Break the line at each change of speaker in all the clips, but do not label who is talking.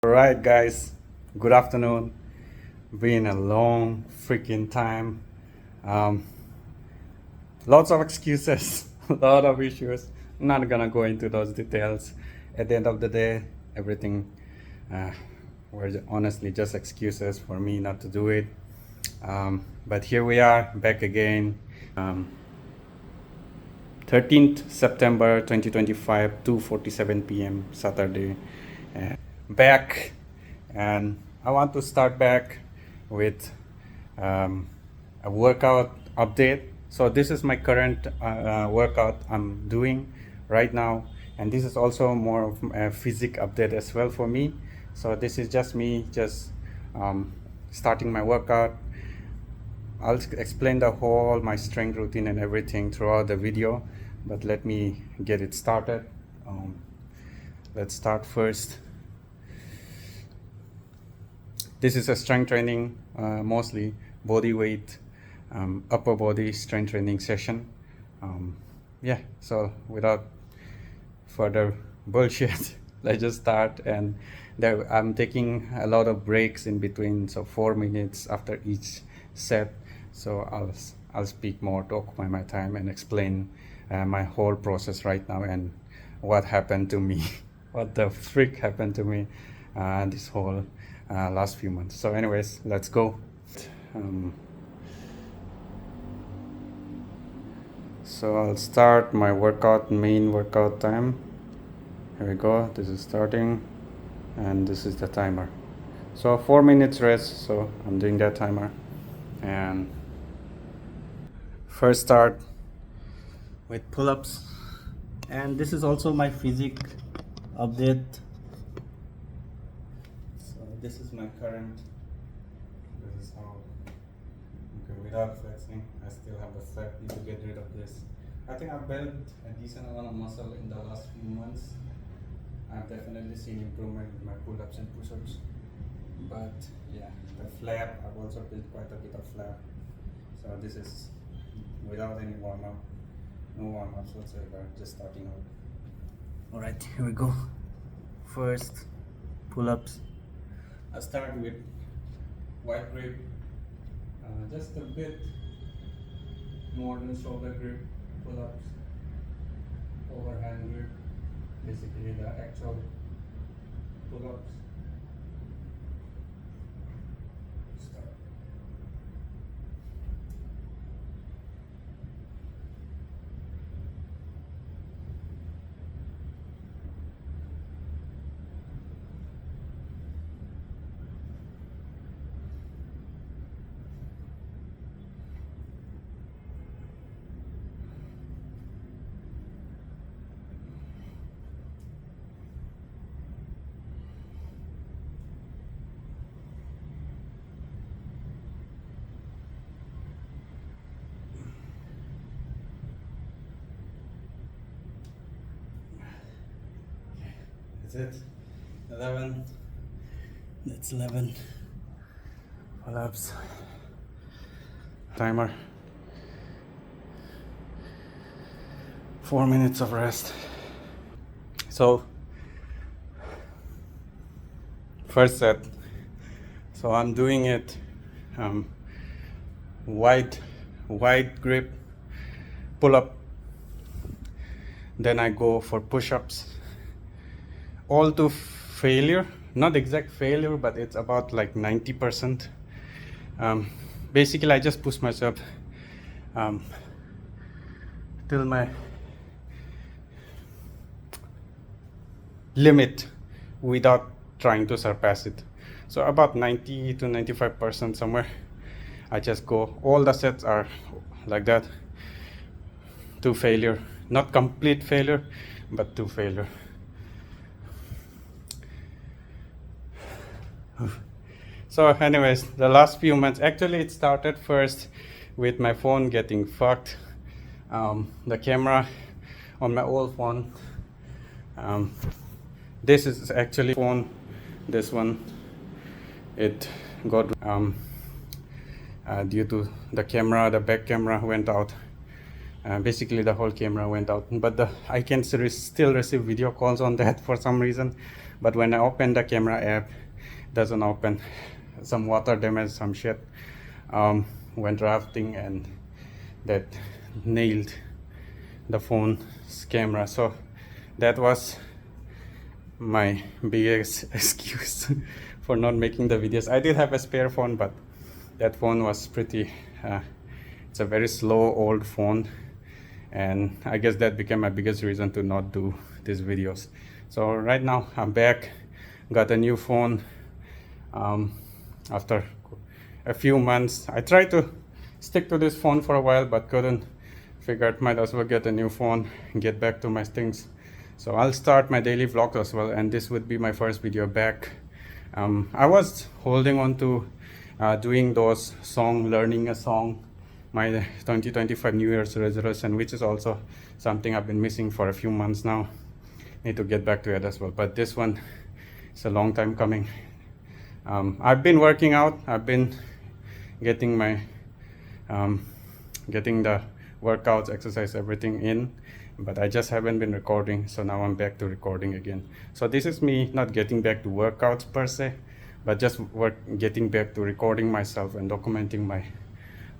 Alright guys, good afternoon. Been a long freaking time. Um, Lots of excuses, a lot of issues. Not gonna go into those details. At the end of the day, everything uh, were honestly just excuses for me not to do it. But here we are, back again. 13th September 2025, 2:47 p.m. Saturday. Back, and I want to start back with a workout update. So this is my current workout I'm doing right now, and this is also more of a physique update as well for me. So this is just me starting my workout. I'll explain the whole my strength routine and everything throughout the video, but let me get it started. Let's start first. This is a strength training, mostly body weight, upper body strength training session. Yeah, so without further bullshit, let's just start. And there, I'm taking a lot of breaks in between, so 4 minutes after each set. So I'll speak more to occupy my time and explain my whole process right now and what happened to me, what the freak happened to me this whole last few months. So anyways, let's go. So I'll start my main workout time. Here we go, this is starting and this is the timer. So 4 minutes rest, so I'm doing that timer. And first start with pull-ups, and this is also my physique update. So this is my current, this is how, okay, without flexing, I still have the flap. Need to get rid of this. I think I've built a decent amount of muscle in the last few months. I've definitely seen improvement in my pull-ups and push-ups, but yeah, the flap, I've also built quite a bit of flap. So this is without any warm-up, no warm-ups whatsoever, just starting out. Alright, here we go. First, pull-ups. I start with wide grip, just a bit more than shoulder grip pull-ups, overhand grip, basically the actual pull-ups. Start. That's it. 11. That's 11 pull-ups. Timer. 4 minutes of rest. So first set. So I'm doing it wide grip pull-up. Then I go for push-ups. All to failure, not exact failure, but it's about like 90%. Basically I just push myself till my limit without trying to surpass it. So about 90 to 95% somewhere. I just go, all the sets are like that, to failure. Not complete failure, but to failure. So anyways, the last few months, actually it started first with my phone getting fucked. The camera on my old phone, this is actually phone, this one, it got due to the camera, the back camera went out Basically the whole camera went out, but I can still receive video calls on that for some reason. But when I open the camera app, it doesn't open. Some water damage, some shit, went rafting, and that nailed the phone's camera. So that was my biggest excuse for not making the videos. I did have a spare phone, but that phone was pretty it's a very slow old phone, and I guess that became my biggest reason to not do these videos. So right now I'm back, got a new phone after a few months. I tried to stick to this phone for a while but couldn't. Figured might as well get a new phone and get back to my things. So I'll start my daily vlog as well, and this would be my first video back. I was holding on to doing those learning a song, my 2025 New Year's resolution, which is also something I've been missing for a few months now. Need to get back to it as well, but this one is a long time coming. I've been working out. I've been getting my getting the workouts, exercise, everything in, but I just haven't been recording. So now I'm back to recording again. So this is me not getting back to workouts per se, but just getting back to recording myself and documenting my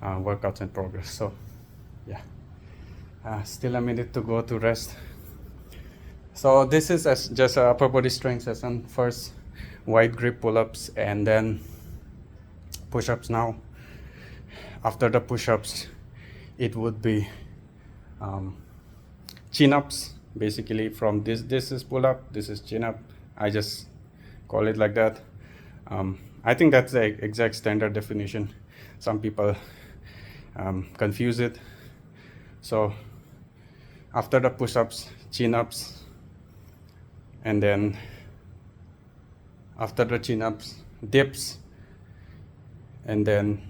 workouts and progress. So yeah, still a minute to go to rest. So this is just a upper body strength session. First wide grip pull-ups and then push-ups. Now after the push-ups it would be chin-ups. Basically from this is pull-up, this is chin-up. I just call it like that. I think that's the exact standard definition. Some people confuse it. So after the push-ups, chin-ups, and then after the chin-ups, dips, and then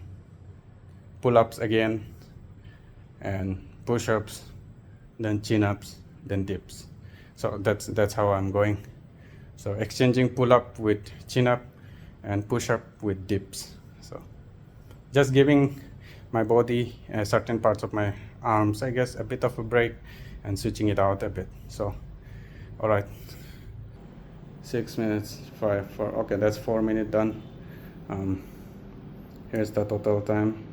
pull-ups again, and push-ups, then chin-ups, then dips. So that's how I'm going. So exchanging pull-up with chin-up and push-up with dips. So just giving my body, certain parts of my arms, I guess, a bit of a break and switching it out a bit. So all right, 6 minutes, 5, 4. Okay, that's 4 minutes done. Here's the total time.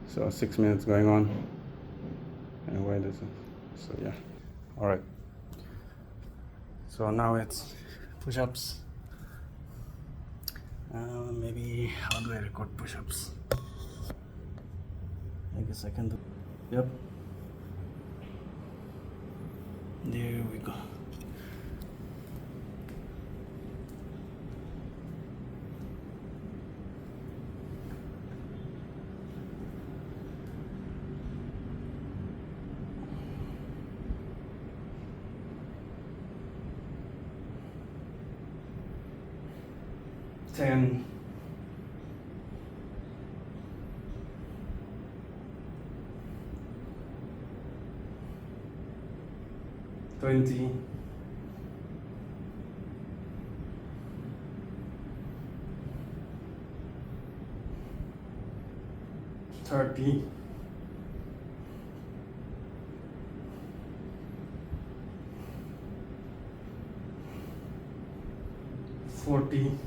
So 6 minutes going on. And why does it? So yeah, all right. So now it's push-ups. Maybe how do I record push-ups? I guess I can do. Yep. There we go. Ten. 20. 30. 40.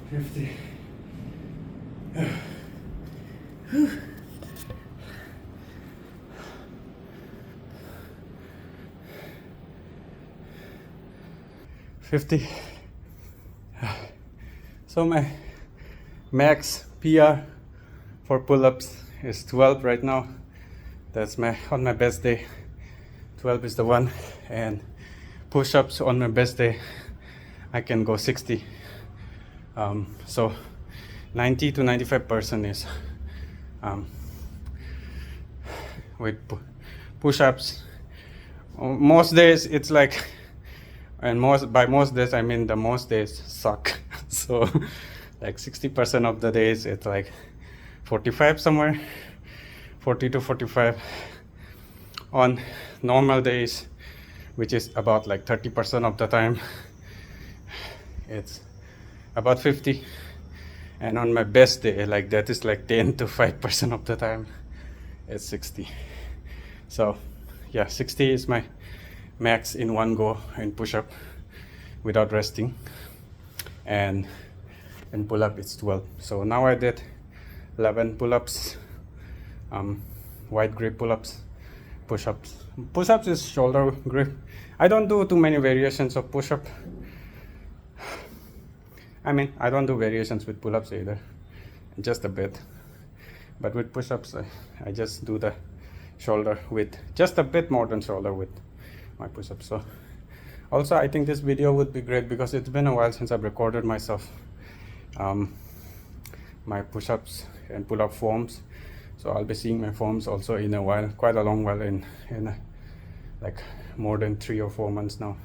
50. 50. So my max PR for pull-ups is 12 right now. That's on my best day. 12 is the one, and push-ups on my best day I can go 60. So 90 to 95% is with push-ups. Most days it's like, and by most days I mean the most days suck. So like 60% of the days it's like 45 somewhere, 40 to 45. On normal days which is about like 30% of the time. It's about 50, and on my best day, like that is like 10 to 5% of the time, it's 60. So yeah, 60 is my max in one go in push-up without resting, and in pull-up it's 12. So now I did 11 pull-ups, wide grip pull-ups, push-ups. Push-ups is shoulder grip. I don't do too many variations of push-up. I mean, I don't do variations with pull-ups either, just a bit. But with push-ups, I just do the shoulder width, just a bit more than shoulder width, my push-ups. So also, I think this video would be great because it's been a while since I've recorded myself, my push-ups and pull-up forms. So I'll be seeing my forms also in a while, quite a long while, in like more than 3 or 4 months now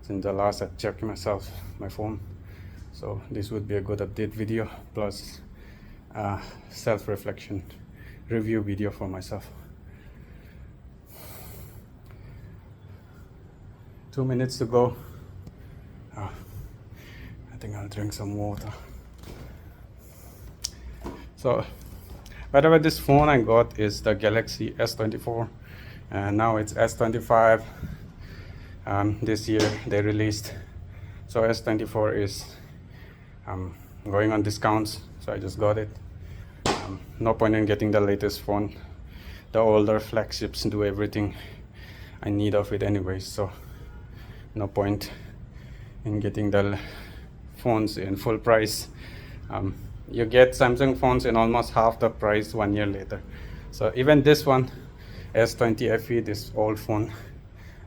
since the last I checked myself, my form. So this would be a good update video plus self-reflection review video for myself. 2 minutes to go. I think I'll drink some water. So by the way, this phone I got is the Galaxy S24, and now it's S25. This year they released, so S24 is going on discounts, so I just got it. No point in getting the latest phone. The older flagships do everything I need of it anyways, so no point in getting the phones in full price. You get Samsung phones in almost half the price 1 year later. So even this one, S20 FE, this old phone,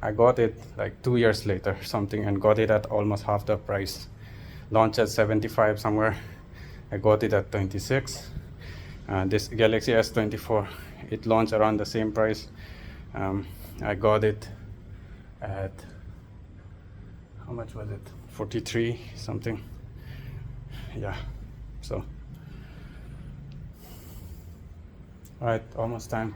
I got it like 2 years later something, and got it at almost half the price. Launched at 75 somewhere, I got it at 26. This Galaxy S24, it launched around the same price. I got it at, how much was it, 43 something. Yeah, so all right, almost time.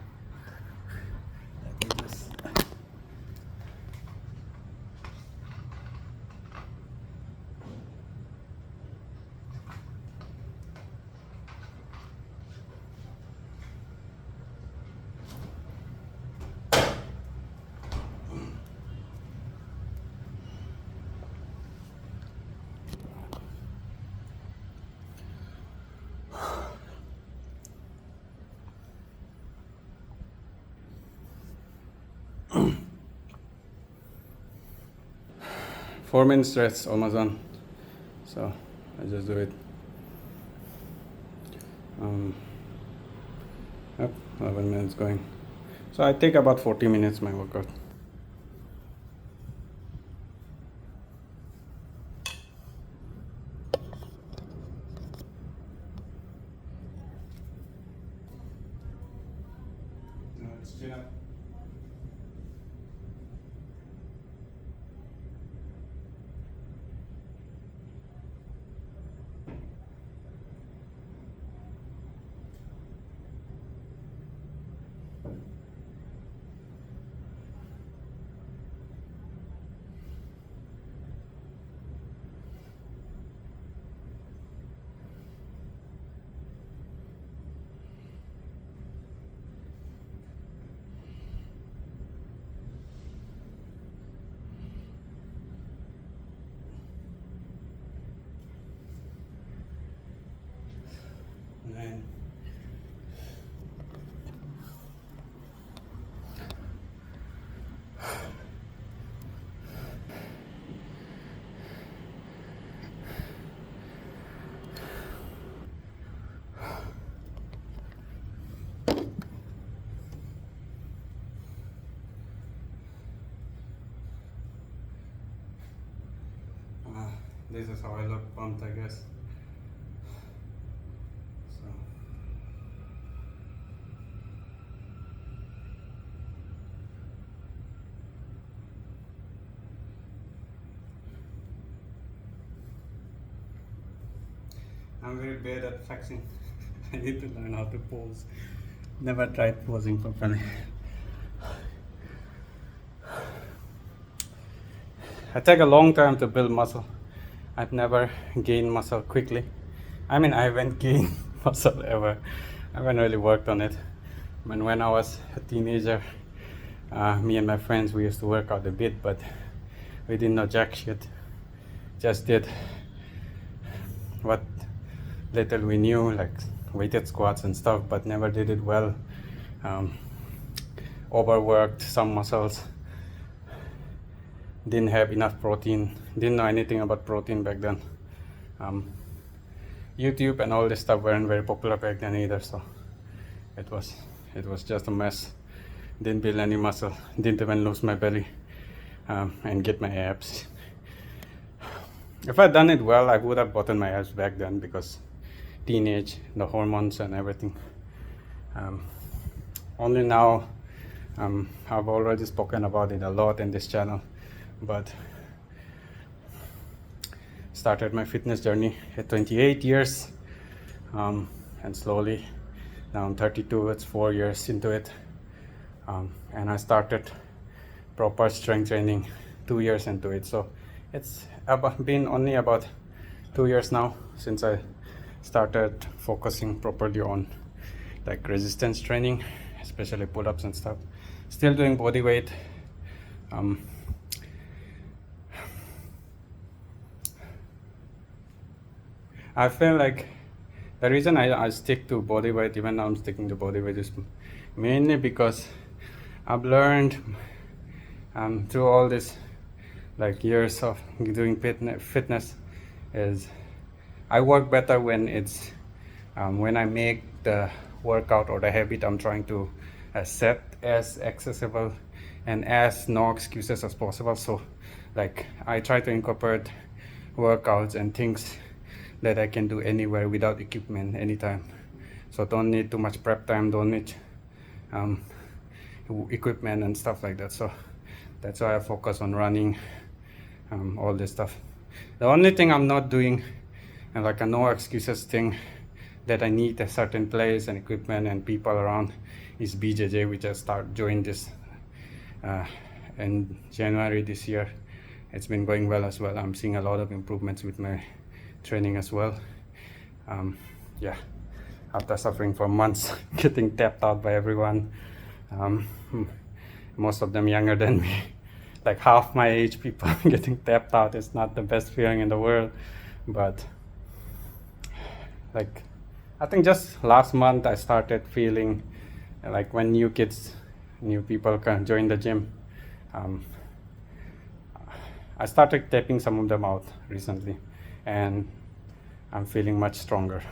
Four minute stretch, almost done. So I just do it. Yep, 11 minutes going. So I take about 40 minutes my workout. Now let's chin up. And this is how I look pumped, I guess. So I'm very bad at flexing. I need to learn how to pose. Never tried posing properly. I take a long time to build muscle. I've never gained muscle quickly. I mean, I haven't gained muscle ever. I haven't really worked on it. When I was a teenager, me and my friends, we used to work out a bit, but we didn't know jack shit. Just did what little we knew, like weighted squats and stuff, but never did it well. Overworked some muscles. Didn't have enough protein. Didn't know anything about protein back then. YouTube and all this stuff weren't very popular back then either, so it was just a mess. Didn't build any muscle. Didn't even lose my belly and get my abs. If I'd done it well, I would have gotten my abs back then, because teenage, the hormones and everything. Only now, I've already spoken about it a lot in this channel, but started my fitness journey at 28 years, and slowly, now I'm 32, it's 4 years into it, and I started proper strength training 2 years into it. So it's been only about 2 years now since I started focusing properly on like resistance training, especially pull-ups and stuff. Still doing body weight. I feel like the reason I stick to body weight, even now I'm sticking to body weight, is mainly because I've learned through all this like years of doing fitness is I work better when it's when I make the workout or the habit I'm trying to set as accessible and as no excuses as possible. So like I try to incorporate workouts and things that I can do anywhere without equipment anytime. So don't need too much prep time, don't need equipment and stuff like that. So that's why I focus on running, all this stuff. The only thing I'm not doing, and like a no excuses thing that I need a certain place and equipment and people around, is BJJ, which I joined this in January this year. It's been going well as well. I'm seeing a lot of improvements with my training as well. Yeah, after suffering for months getting tapped out by everyone, most of them younger than me, like half my age people getting tapped out is not the best feeling in the world. But like I think just last month I started feeling like when new people can join the gym, I started tapping some of them out recently, and I'm feeling much stronger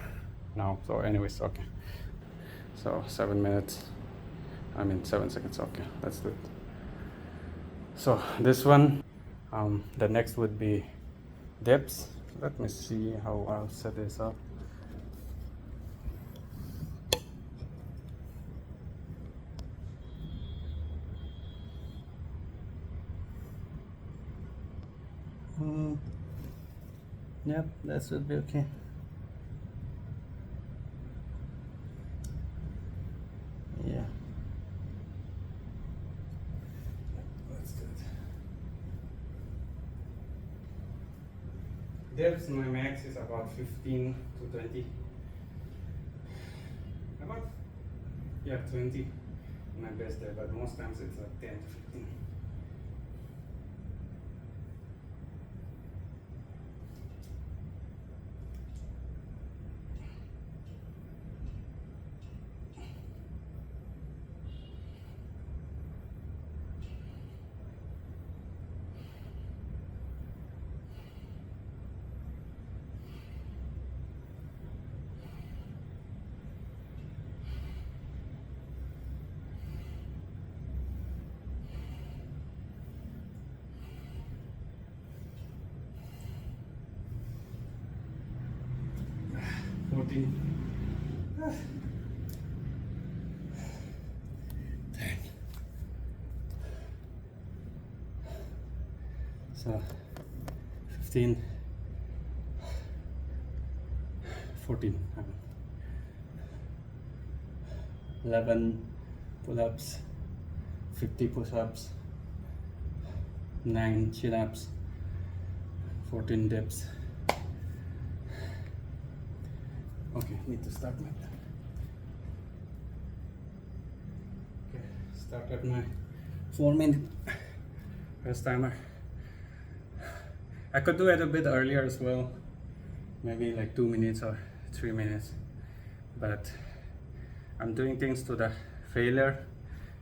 now. So anyways, okay, so 7 seconds. Okay, let's do it. So this one, the next would be dips. Let me see how I'll set this up. Yep, that should be okay. Yeah. Let's do it. Depth, my max is about 15 to 20. About, yeah, 20 my best day, but most times it's like 10 to 15. So 15, 14, 11 pull-ups, 50 push-ups, 9 chin-ups, 14 dips. Okay, need to start my. Okay, started my 4-minute rest timer. I could do it a bit earlier as well, maybe like 2 minutes or 3 minutes, but I'm doing things to the failure,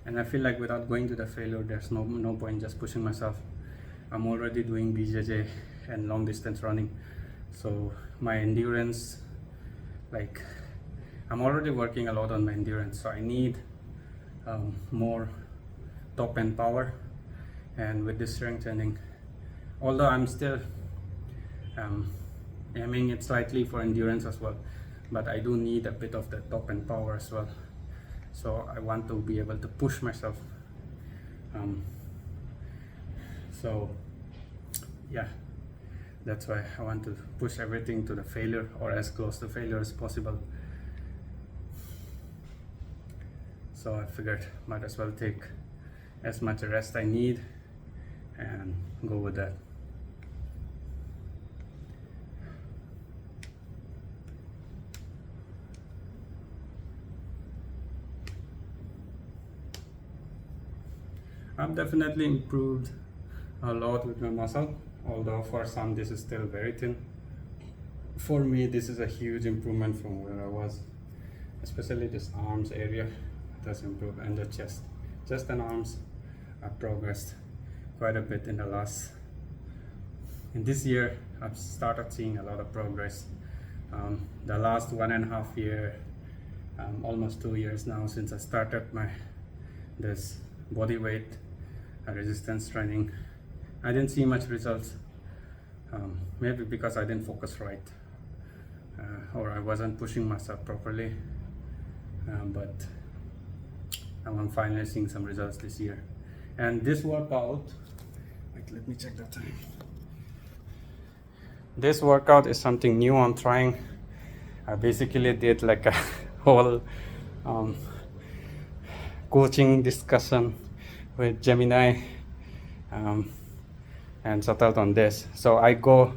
and I feel like without going to the failure there's no point just pushing myself. I'm already doing BJJ and long distance running, so my endurance, like I'm already working a lot on my endurance, so I need more top end power. And with this strength training, although I'm still aiming it slightly for endurance as well, but I do need a bit of the top end power as well, so I want to be able to push myself. So yeah, that's why I want to push everything to the failure or as close to failure as possible. So I figured might as well take as much rest I need and go with that. I've definitely improved a lot with my muscle, although for some this is still very thin. For me, this is a huge improvement from where I was, especially this arms area. It has improved, and the chest and arms have progressed quite a bit in this year. I've started seeing a lot of progress. The last 1.5 years, almost 2 years now since I started this body weight resistance training, I didn't see much results. Maybe because I didn't focus right, or I wasn't pushing myself properly, but I'm finally seeing some results this year. And this workout, wait, let me check that time. This workout is something new I'm trying. I basically did like a whole coaching discussion with Gemini and settled on this. So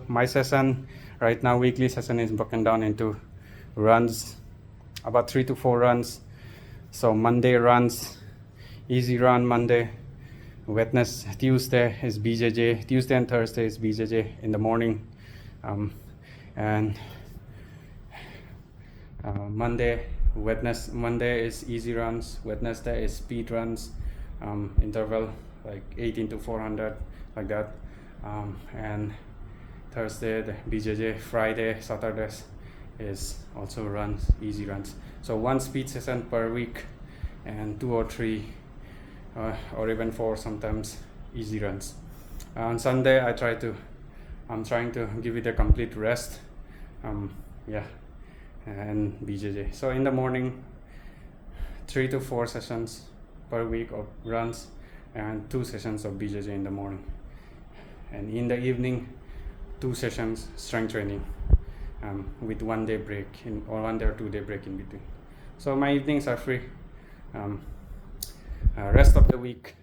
my session right now, weekly session, is broken down into runs, about 3 to 4 runs. So Monday runs, easy run Monday. Tuesday is BJJ. Tuesday and Thursday is BJJ in the morning, and Monday is easy runs. Wednesday is speed runs, interval like 18 to 400, like that, and Thursday the BJJ. Friday, Saturdays is also runs, easy runs. So 1 speed session per week, and 2 or 3 or even 4 sometimes easy runs. On Sunday I'm trying to give it a complete rest, and BJJ. So in the morning, 3 to 4 sessions per week of runs and 2 sessions of BJJ in the morning, and in the evening 2 sessions strength training, with 1 day break or 1 day or 2 day break in between. So my evenings are free, rest of the week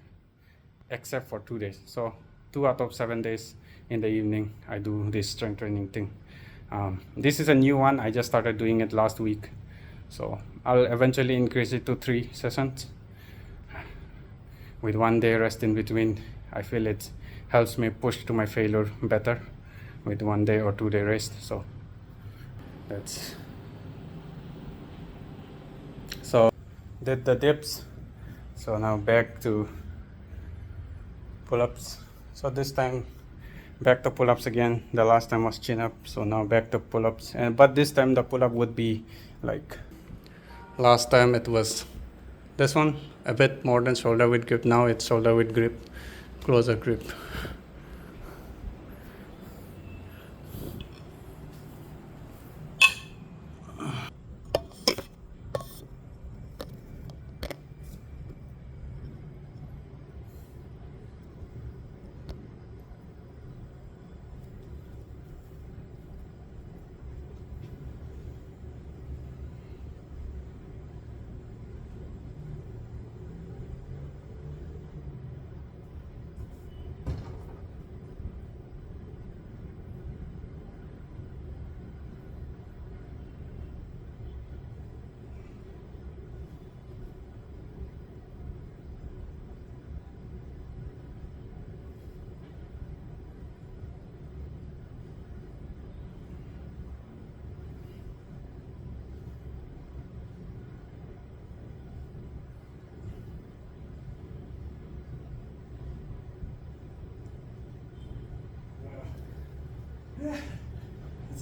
except for 2 days. So 2 out of 7 days in the evening I do this strength training thing. This is a new one. I just started doing it last week, so I'll eventually increase it to 3 sessions with 1 day rest in between. I feel it helps me push to my failure better with 1 day or 2 day rest. So did the dips. So now back to pull-ups. So this time back to pull-ups again. The last time was chin-up, so now back to pull-ups. But this time the pull-up would be like last time it was this one, a bit more than shoulder width grip. Now it's shoulder width grip, closer grip.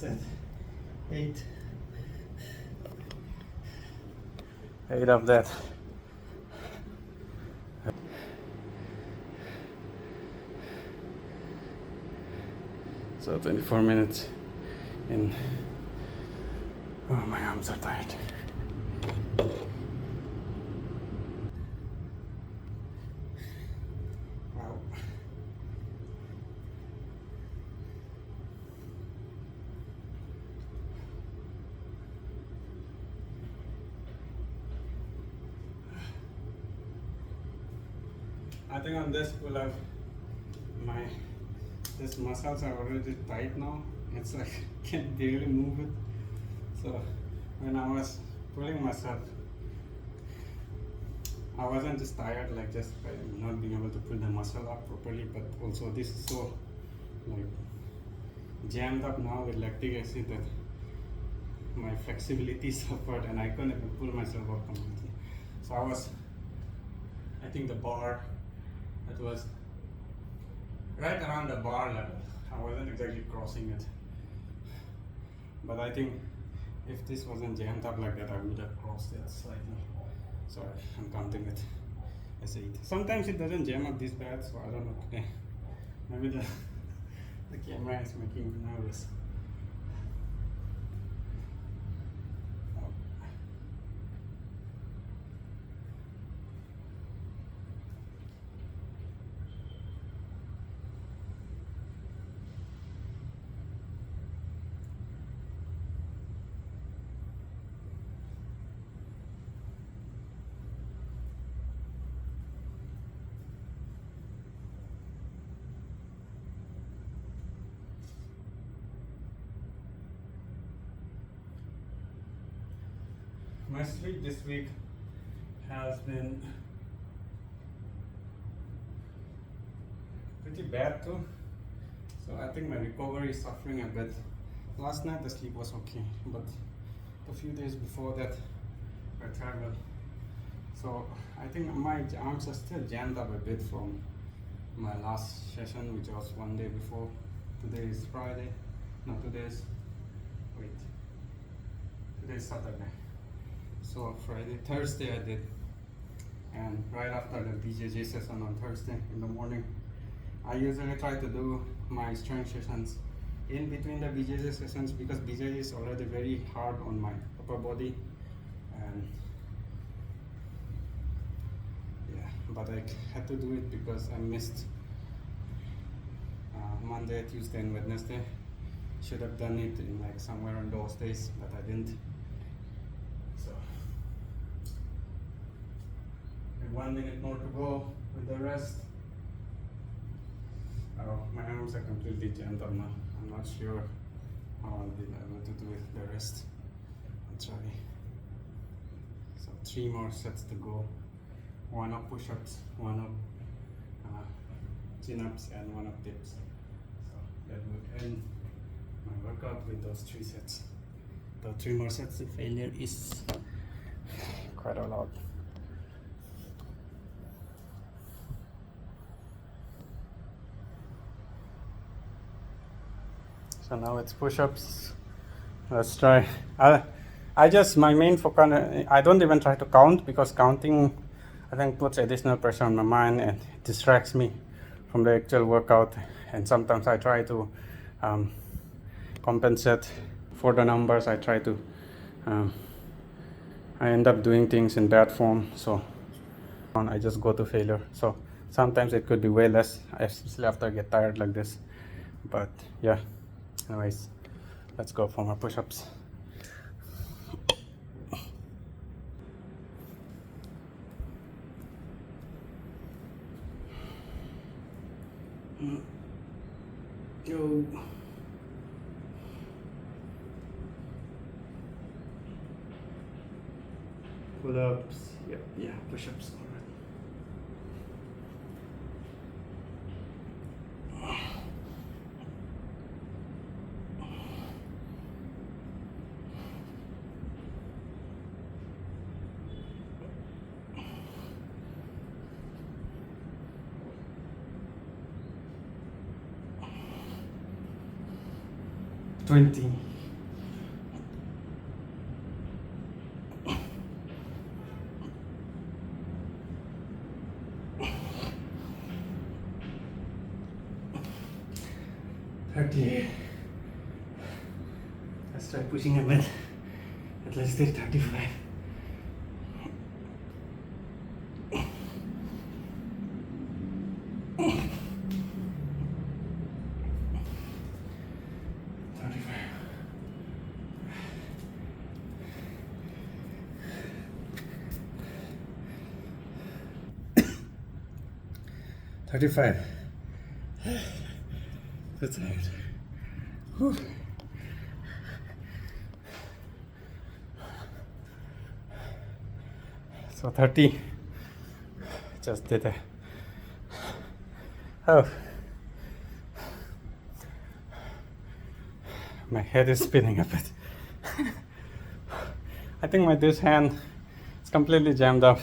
set. 8. 8 of that. So 24 minutes in. Oh, my arms are tired. Wow. I think on this pull up, these muscles are already tight now. It's like can't barely move it. So when I was pulling myself, I wasn't just tired like just by not being able to pull the muscle up properly, but also this is so like jammed up now with lactic acid that my flexibility suffered and I couldn't even pull myself up completely. So I think the bar, it was right around the bar level. I wasn't exactly crossing it. But I think if this wasn't jammed up like that, I would have crossed it slightly. Sorry, I'm counting it as 8. Sometimes it doesn't jam up this bad, so I don't know. Okay. Maybe the camera is making me nervous. My sleep this week has been pretty bad too. So I think my recovery is suffering a bit. Last night the sleep was okay, but a few days before that I traveled. So I think my arms are still jammed up a bit from my last session, which was one day before. Today is Friday. No, today's Saturday. So Thursday I did, and right after the BJJ session on Thursday in the morning, I usually try to do my strength sessions in between the BJJ sessions because BJJ is already very hard on my upper body, and yeah, but I had to do it because I missed Monday, Tuesday and Wednesday. Should have done it in like somewhere on those days, but I didn't. So 1 minute more to go with the rest. Oh, my arms are completely jammed up now. I'm not sure how I'll be able to do it the rest. I'll try. So 3 more sets to go. 1 up push-ups, 1 up chin-ups and 1 up dips. So that would end my workout with those 3 sets. The 3 more sets, the failure is quite a lot. So now it's push-ups. Let's try. My main focus, I don't even try to count because counting I think puts additional pressure on my mind and it distracts me from the actual workout. And sometimes I try to compensate for the numbers. I try to, I end up doing things in bad form. So I just go to failure. So sometimes it could be way less, especially after I get tired like this. But yeah. Anyways, let's go for my push-ups. Go. Pull-ups. Yeah, push-ups. Alright. 20. 38. Let's try pushing a bit. At least till 35. $35. So tired. Whew. So 30. Just did it. Oh. My head is spinning a bit. I think this hand is completely jammed up.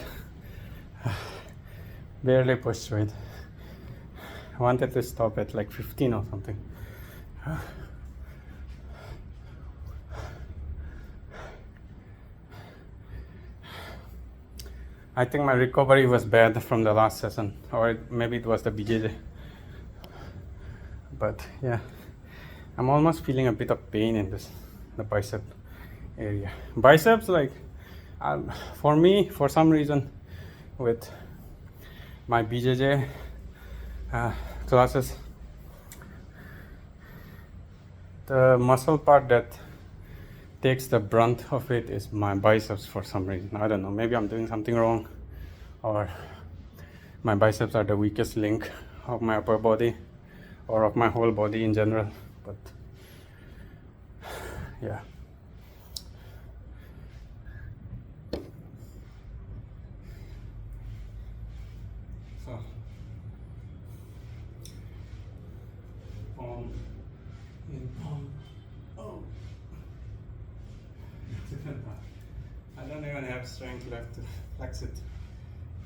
Barely pushed through it. I wanted to stop at like 15 or something. I think my recovery was bad from the last session, or maybe it was the BJJ. But yeah, I'm almost feeling a bit of pain in the bicep area. Biceps, like, for me, for some reason, with my BJJ classes, the muscle part that takes the brunt of it is my biceps for some reason. I don't know, maybe I'm doing something wrong, or my biceps are the weakest link of my upper body or of my whole body in general. But yeah. So I don't even have strength left to flex it.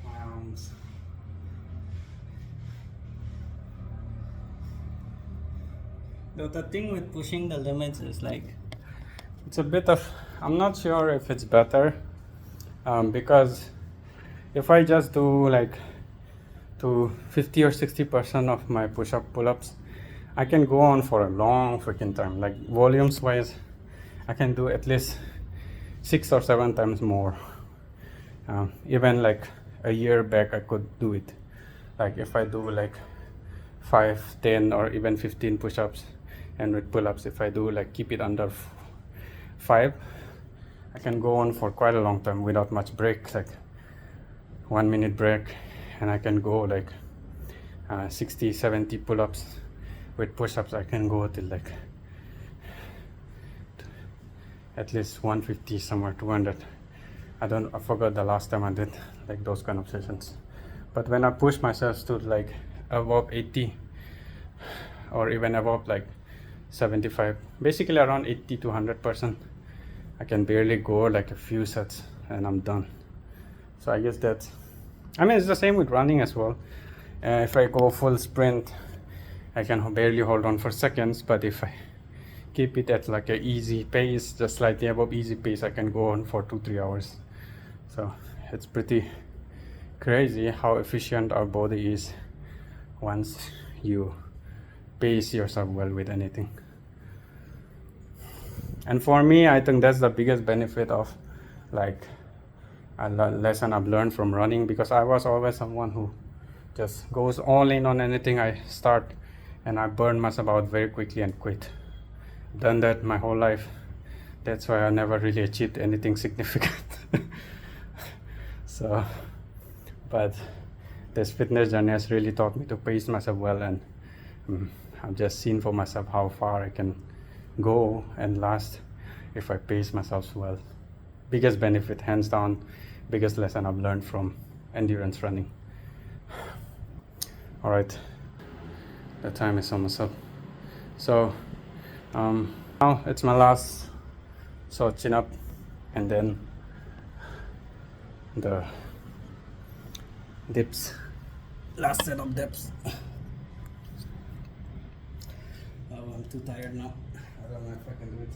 My arms. The thing with pushing the limits is like, it's a bit of, I'm not sure if it's better, because if I just do like to 50 or 60% of my push-up pull-ups, I can go on for a long freaking time. Like volumes wise, I can do at least 6 or 7 times more. Even like a year back, I could do it. Like if I do like 5, 10 or even 15 push-ups, and with pull-ups, if I do like keep it under 5, I can go on for quite a long time without much break, like 1 minute break, and I can go like 60, 70 pull-ups. With push-ups, I can go till like at least 150, somewhere 200. I forgot the last time I did like those kind of sessions. But when I push myself to like above 80 or even above like 75, basically around 80 to 100%, I can barely go like a few sets and I'm done. So I guess that's, I mean, it's the same with running as well. If I go full sprint, I can barely hold on for seconds, but if I keep it at like a easy pace, just slightly above easy pace, I can go on for 2-3 hours. So it's pretty crazy how efficient our body is once you pace yourself well with anything. And for me, I think that's the biggest benefit of like a lesson I've learned from running, because I was always someone who just goes all in on anything I start, and I burn myself out very quickly and quit. Done that my whole life. That's why I never really achieved anything significant. So, but this fitness journey has really taught me to pace myself well, and I've just seen for myself how far I can go and last if I pace myself well. Biggest benefit, hands down, biggest lesson I've learned from endurance running. All right, the time is almost up. So now it's my last, so chin up, and then the dips, last set of dips. Oh, I'm too tired now. I don't know if I can do it.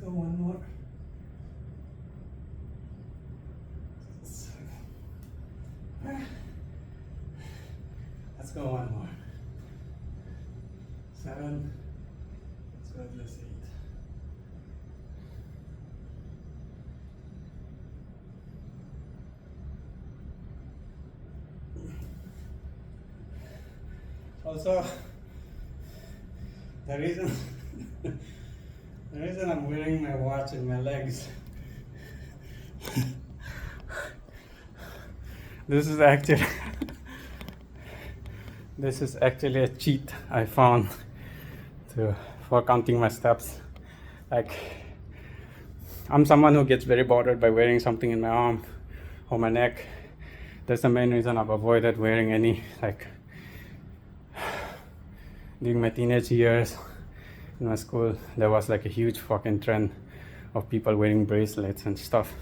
go one more. Let's go one more. 7. Let's go to this 8. Also, the reason I'm wearing my watch in my legs, this is actually a cheat I found for counting my steps. Like, I'm someone who gets very bothered by wearing something in my arm or my neck. That's the main reason I've avoided wearing any, like, during my teenage years in my school, there was like a huge fucking trend of people wearing bracelets and stuff,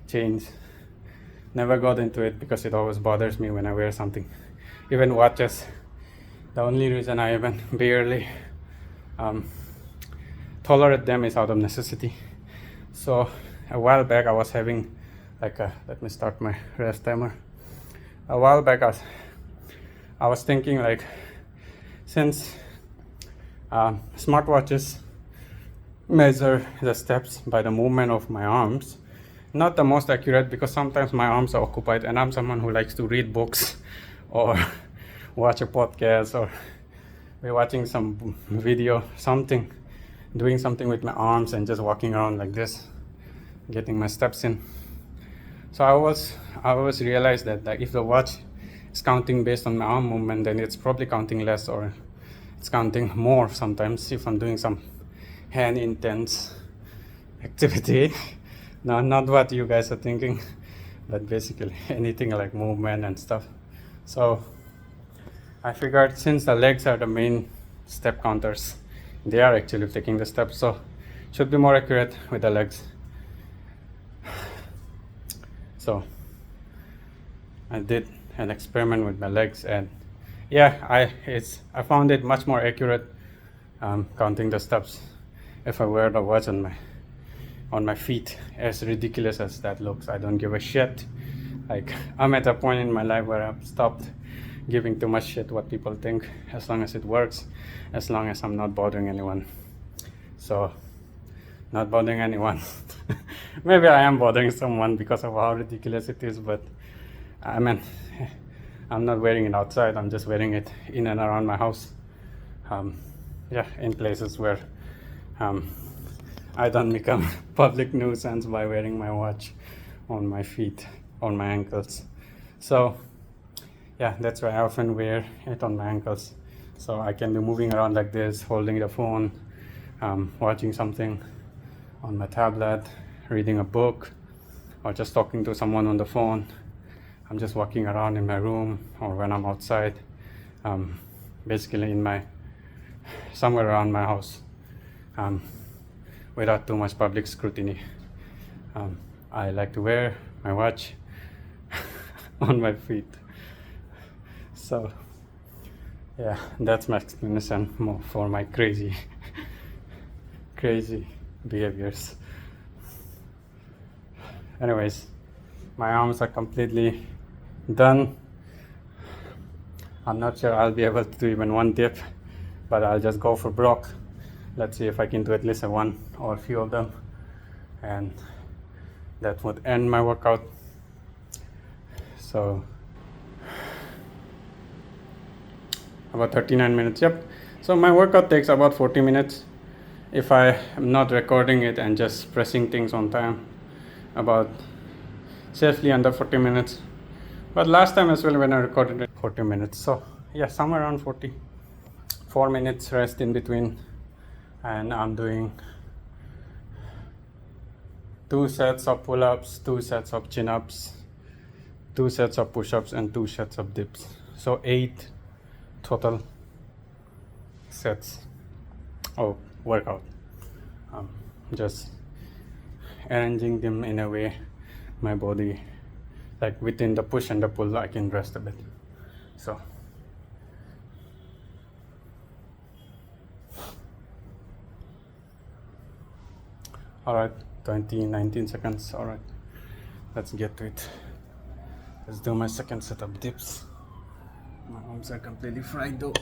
chains. Never got into it because it always bothers me when I wear something. Even watches. The only reason I even barely tolerate them is out of necessity. So a while back I was having like let me start my rest timer. A while back I was thinking, like, since smartwatches measure the steps by the movement of my arms, not the most accurate because sometimes my arms are occupied and I'm someone who likes to read books or watch a podcast or be watching some video, something, doing something with my arms and just walking around like this, getting my steps in. So I always realized that, like, if the watch is counting based on my arm movement, then it's probably counting less, or it's counting more sometimes if I'm doing some hand intense activity. No, not what you guys are thinking, but basically anything like movement and stuff. So I figured, since the legs are the main step counters, they are actually taking the steps, so should be more accurate with the legs. So I did an experiment with my legs, and yeah, I found it much more accurate counting the steps if I wear the watch on my feet. As ridiculous as that looks, I don't give a shit. Like, I'm at a point in my life where I've stopped giving too much shit what people think, as long as it works, as long as I'm not bothering anyone. So, not bothering anyone. Maybe I am bothering someone because of how ridiculous it is, but I mean, I'm not wearing it outside, I'm just wearing it in and around my house. Yeah, in places where I don't become public nuisance by wearing my watch on my feet, on my ankles. So yeah, that's why I often wear it on my ankles. So I can be moving around like this, holding the phone, watching something on my tablet, reading a book, or just talking to someone on the phone. I'm just walking around in my room, or when I'm outside, basically somewhere around my house, without too much public scrutiny. I like to wear my watch on my feet. So yeah, that's my explanation for my crazy behaviors. Anyways, my arms are completely done. I'm not sure I'll be able to do even one dip, but I'll just go for broke. Let's see if I can do at least one or a few of them, and that would end my workout. So about 39 minutes. Yep. So my workout takes about 40 minutes if I am not recording it and just pressing things on time, about safely under 40 minutes. But last time as well, when I recorded it, 40 minutes. So yeah, somewhere around 44 minutes rest in between, and I'm doing 2 sets of pull-ups, 2 sets of chin-ups, 2 sets of push-ups, and 2 sets of dips. So 8 total sets of workout. Just arranging them in a way my body, like within the push and the pull, I can rest a bit. So Alright, 19 seconds. Alright, let's get to it. Let's do my second set of dips. My arms are completely fried though.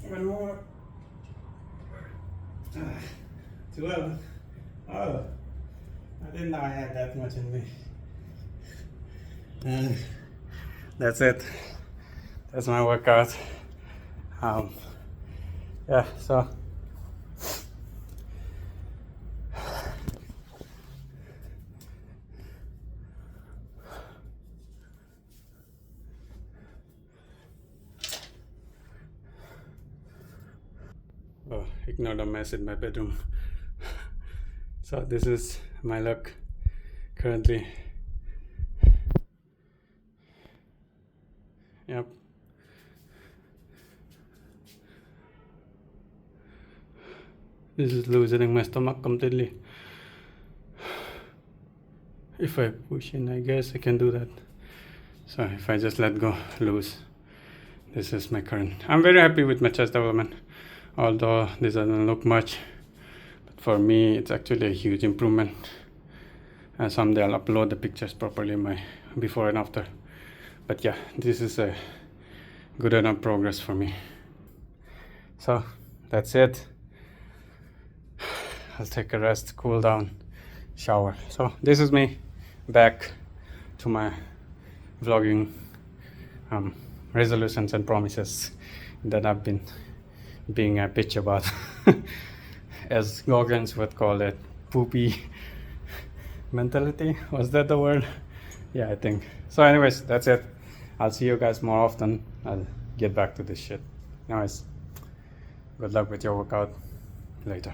One more. 12. Oh, I didn't know I had that much in me. That's it. That's my workout. Yeah, so ignore the mess in my bedroom. So this is my look currently. Yep. This is loosening my stomach completely. If I push in, I guess I can do that. So if I just let go, loose. This is my current. I'm very happy with my chest development, although this doesn't look much. But for me, it's actually a huge improvement. And someday I'll upload the pictures properly, my before and after. But yeah, this is a good enough progress for me. So that's it. I'll take a rest, cool down, shower. So this is me back to my vlogging resolutions and promises that I've been being a bitch about. As Goggins would call it, poopy mentality. Was that the word? Yeah, I think. So anyways, that's it. I'll see you guys more often. I'll get back to this shit. Anyways, good luck with your workout. Later.